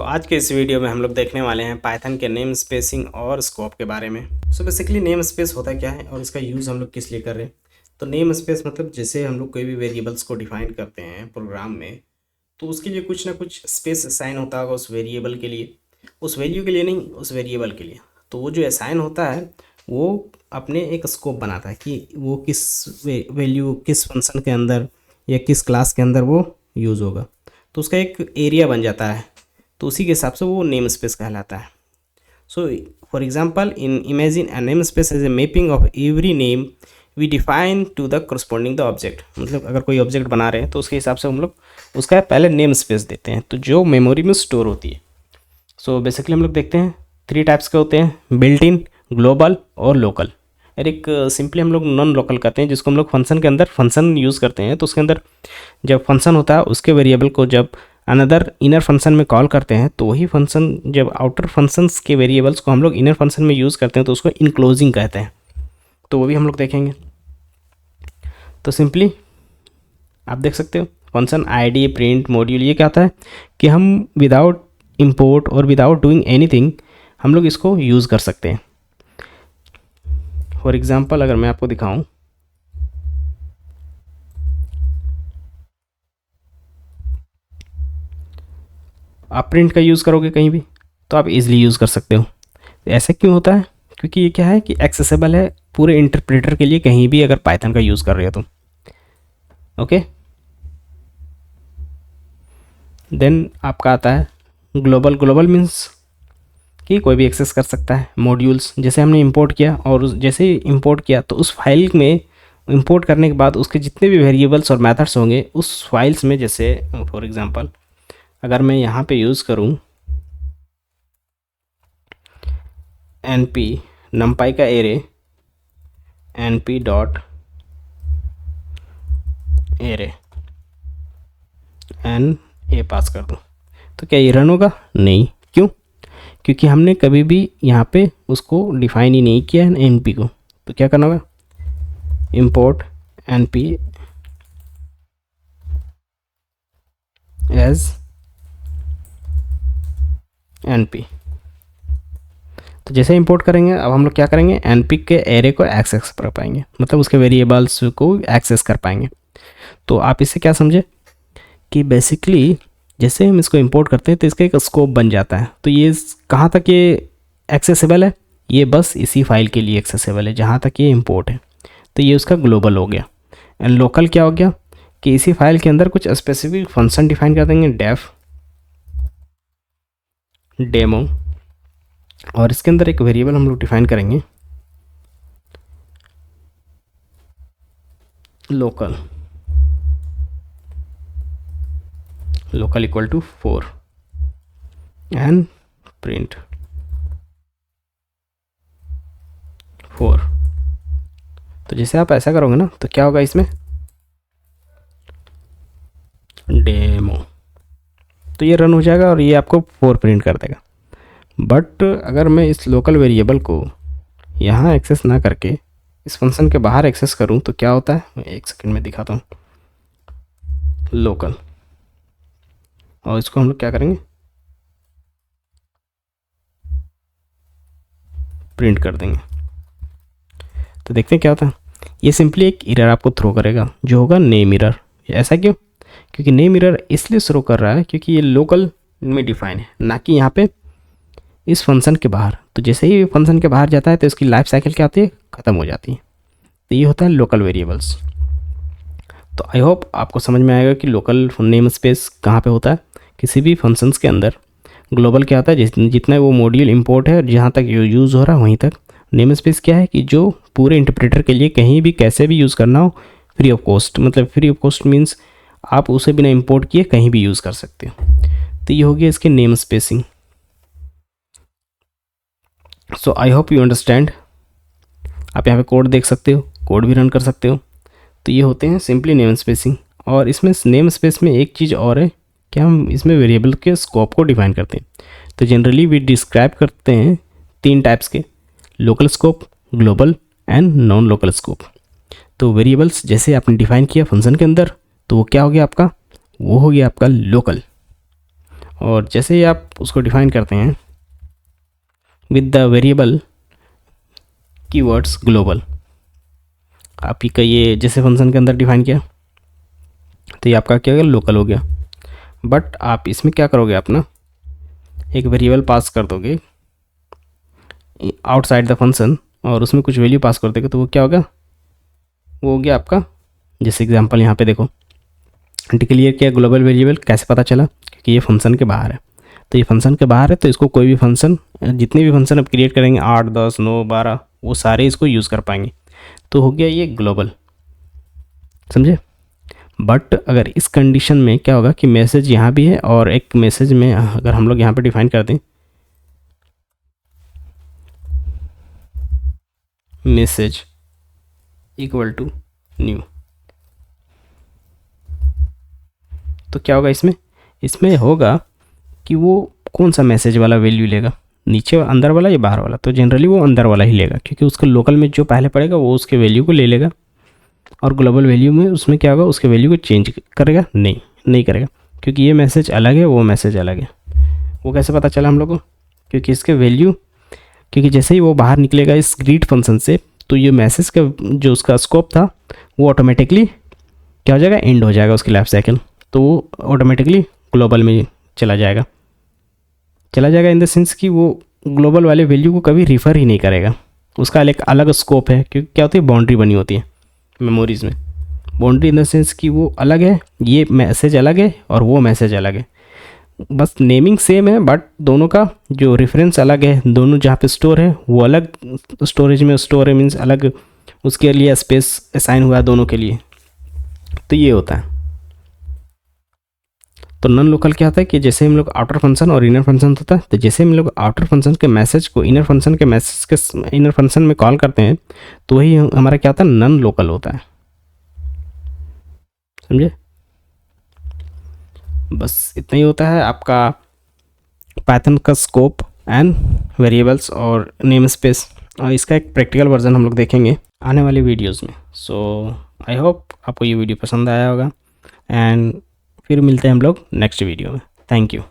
आज के इस वीडियो में हम लोग देखने वाले हैं पाइथन के नेम स्पेसिंग और स्कोप के बारे में। बेसिकली नेम स्पेस होता क्या है और इसका यूज़ हम लोग किस लिए कर रहे हैं। तो नेम स्पेस मतलब जैसे हम लोग कोई भी वेरिएबल्स को डिफाइन करते हैं प्रोग्राम में, तो उसके लिए कुछ ना कुछ स्पेस असाइन होता होगा उस वेरिएबल के लिए, उस वैल्यू के लिए नहीं, उस वेरिएबल के लिए। तो वो जो असाइन होता है वो अपने एक स्कोप बनाता है कि वो किस वैल्यू किस फंक्शन के अंदर या किस क्लास के अंदर वो यूज़ होगा। तो उसका एक एरिया बन जाता है, तो उसी के हिसाब से वो नेम स्पेस कहलाता है। So for example in imagine a name space as a mapping of every name we define to the corresponding the object. मतलब अगर कोई ऑब्जेक्ट बना रहे हैं तो उसके हिसाब से हम लोग उसका पहले नेम स्पेस देते हैं, तो जो मेमोरी में स्टोर होती है। बेसिकली हम लोग देखते हैं 3 टाइप्स के होते हैं, बिल्ट इन, ग्लोबल और लोकल। और एक सिंपली हम लोग नॉन लोकल करते हैं, जिसको हम लोग फंक्शन के अंदर फंक्शन यूज़ करते हैं। तो उसके अंदर जब फंक्शन होता है उसके वेरिएबल को जब अनदर इनर फंक्शन में कॉल करते हैं, तो वही फंक्शन जब आउटर फंक्शंस के वेरिएबल्स को हम लोग इनर फंक्शन में यूज़ करते हैं तो उसको इनक्लोजिंग कहते हैं। तो वो भी हम लोग देखेंगे। तो सिंपली आप देख सकते हो फंक्शन आईडी, प्रिंट, मॉड्यूल, ये क्या होता है कि हम विदाउट इंपोर्ट और विदाउट डूइंग एनीथिंग हम लोग इसको यूज़ कर सकते हैं। फॉर एग्जांपल अगर मैं आपको दिखाऊं, आप प्रिंट का यूज़ करोगे कहीं भी तो आप इजीली यूज़ कर सकते हो। ऐसा क्यों होता है? क्योंकि ये क्या है कि एक्सेसिबल है पूरे इंटरप्रेटर के लिए, कहीं भी अगर पाइथन का यूज़ कर रहे हो तो। ओके, देन आपका आता है ग्लोबल। ग्लोबल मीन्स कि कोई भी एक्सेस कर सकता है मॉड्यूल्स। जैसे हमने इंपोर्ट किया और जैसे ही इंपोर्ट किया तो उस फाइल में इंपोर्ट करने के बाद उसके जितने भी वेरिएबल्स और मेथड्स होंगे उस फाइल्स में, जैसे फॉर एग्जांपल अगर मैं यहाँ पे यूज़ करूँ np numpy का array np dot array n a pass कर दूँ, तो क्या ये रन होगा? नहीं। क्यों? क्योंकि हमने कभी भी यहाँ पे उसको डिफाइन ही नहीं किया है np को। तो क्या करना होगा? import np as np। तो जैसे इंपोर्ट करेंगे अब हम लोग क्या करेंगे, np के एरे को एक्सेस कर पाएंगे, मतलब उसके वेरिएबल्स को एक्सेस कर पाएंगे। तो आप इससे क्या समझे कि बेसिकली जैसे हम इसको इंपोर्ट करते हैं तो इसका एक स्कोप बन जाता है। तो ये कहाँ तक ये एक्सेसिबल है? ये बस इसी फाइल के लिए एक्सेसिबल है जहाँ तक ये इंपोर्ट है। तो ये उसका ग्लोबल हो गया। एंड लोकल क्या हो गया कि इसी फाइल के अंदर कुछ स्पेसिफिक फंक्शन डिफाइन कर देंगे, डेफ डेमो, और इसके अंदर एक वेरिएबल हम लोग डिफाइन करेंगे local. Local equal to 4 and print 4। तो जैसे आप ऐसा करोगे ना तो क्या होगा इसमें, डेमो, तो ये रन हो जाएगा और ये आपको 4 प्रिंट कर देगा। बट अगर मैं इस लोकल वेरिएबल को यहाँ एक्सेस ना करके इस फंक्शन के बाहर एक्सेस करूँ तो क्या होता है, मैं एक सेकंड में दिखाता हूँ। लोकल, और इसको हम लोग क्या करेंगे, प्रिंट कर देंगे। तो देखते हैं क्या होता है। ये सिंपली एक एरर आपको थ्रो करेगा जो होगा नेम एरर। ऐसा क्यों? क्योंकि नेम एरर इसलिए थ्रो कर रहा है क्योंकि ये लोकल में डिफाइन है, ना कि यहाँ पे इस फंक्शन के बाहर। तो जैसे ही फंक्शन के बाहर जाता है तो इसकी लाइफ साइकिल क्या होती है, ख़त्म हो जाती है। तो ये होता है लोकल वेरिएबल्स। तो आई होप आपको समझ में आएगा कि लोकल नेम स्पेस कहाँ पे होता है किसी भी फंक्शंस के अंदर। ग्लोबल क्या होता है, जितना वो मॉड्यूल इंपोर्ट है और जहाँ तक यूज़ हो रहा है वहीं तक। नेम स्पेस क्या है कि जो पूरे इंटरप्रेटर के लिए कहीं भी कैसे भी यूज़ करना हो फ्री ऑफ कॉस्ट। मतलब फ्री ऑफ कॉस्ट मीन्स आप उसे बिना इंपोर्ट किए कहीं भी यूज़ कर सकते हो। तो ये हो गया इसके name spacing. So I hope you understand. आप यहाँ पे कोड देख सकते हो, कोड भी रन कर सकते हो। तो ये होते हैं सिंपली नेम स्पेसिंग। और इसमें नेम स्पेस में एक चीज़ और है कि हम इसमें वेरिएबल के स्कोप को डिफाइन करते हैं। तो जनरली वी डिस्क्राइब करते हैं 3 टाइप्स के, local scope, global and non local scope. तो वेरिएबल्स जैसे आपने डिफाइन किया फंक्शन के अंदर तो वो क्या हो गया आपका, वो हो गया आपका लोकल। और जैसे ही आप उसको डिफाइन करते हैं with the variable keywords global, आप ही का ये जैसे फंक्शन के अंदर डिफाइन किया तो ये आपका क्या हो गया, लोकल हो गया। बट आप इसमें क्या करोगे, अपना एक वेरिएबल पास कर दोगे आउटसाइड द फंक्शन और उसमें कुछ वैल्यू पास कर दोगे तो वो क्या होगा, वो हो गया आपका, जैसे एग्जांपल यहाँ पे देखो डिक्लेयर किया ग्लोबल वेरिएबल, कैसे पता चला, क्योंकि ये फंक्शन के बाहर है। तो ये फंक्शन के बाहर है तो इसको कोई भी फंक्शन, जितने भी फंक्शन आप क्रिएट करेंगे 8, 10, 9, 12 वो सारे इसको यूज़ कर पाएंगे। तो हो गया ये ग्लोबल, समझे। बट अगर इस कंडीशन में क्या होगा कि मैसेज यहाँ भी है और एक मैसेज में अगर हम लोग यहाँ पे डिफाइन कर दें मैसेज इक्वल टू न्यू, तो क्या होगा इसमें होगा कि वो कौन सा मैसेज वाला वैल्यू लेगा, नीचे अंदर वाला या बाहर वाला। तो जनरली वो अंदर वाला ही लेगा, क्योंकि उसका लोकल में जो पहले पड़ेगा वो उसके वैल्यू को ले लेगा, और ग्लोबल वैल्यू में उसमें क्या होगा, उसके वैल्यू को चेंज करेगा नहीं करेगा, क्योंकि ये मैसेज अलग है, वो मैसेज अलग है। वो कैसे पता चला हम लोग को, क्योंकि इसके वैल्यू, क्योंकि जैसे ही वो बाहर निकलेगा इस ग्रीट फंक्शन से तो ये मैसेज का जो उसका स्कोप था वो ऑटोमेटिकली क्या हो जाएगा, एंड हो जाएगा उसकी लाइफ साइकिल। तो वो ऑटोमेटिकली ग्लोबल में चला जाएगा इन द सेंस कि वो ग्लोबल वाले वैल्यू को कभी रिफ़र ही नहीं करेगा, उसका एक अलग स्कोप है। क्योंकि क्या होती है, बाउंड्री बनी होती है मेमोरीज़ में, बाउंड्री इन द सेंस कि वो अलग है, ये मैसेज अलग है और वो मैसेज अलग है, बस नेमिंग सेम है बट दोनों का जो रेफरेंस अलग है, दोनों जहाँ पे स्टोर है वो अलग स्टोरेज में स्टोर है, मीन्स अलग उसके लिए स्पेस असाइन हुआ है दोनों के लिए। तो ये होता है। तो नॉन लोकल क्या होता है कि जैसे हम लोग आउटर फंक्शन और इनर फंक्शन होता है, तो जैसे हम लोग आउटर फंक्शन के मैसेज को इनर फंक्शन में कॉल करते हैं तो वही हमारा क्या होता है, नॉन लोकल होता है, समझे। बस इतना ही होता है आपका पाइथन का स्कोप एंड वेरिएबल्स और नेम स्पेस, और इसका एक प्रैक्टिकल वर्जन हम लोग देखेंगे आने वाली वीडियोस में। सो आई होप आपको ये वीडियो पसंद आया होगा, एंड फिर मिलते हैं हम लोग नेक्स्ट वीडियो में। Thank you.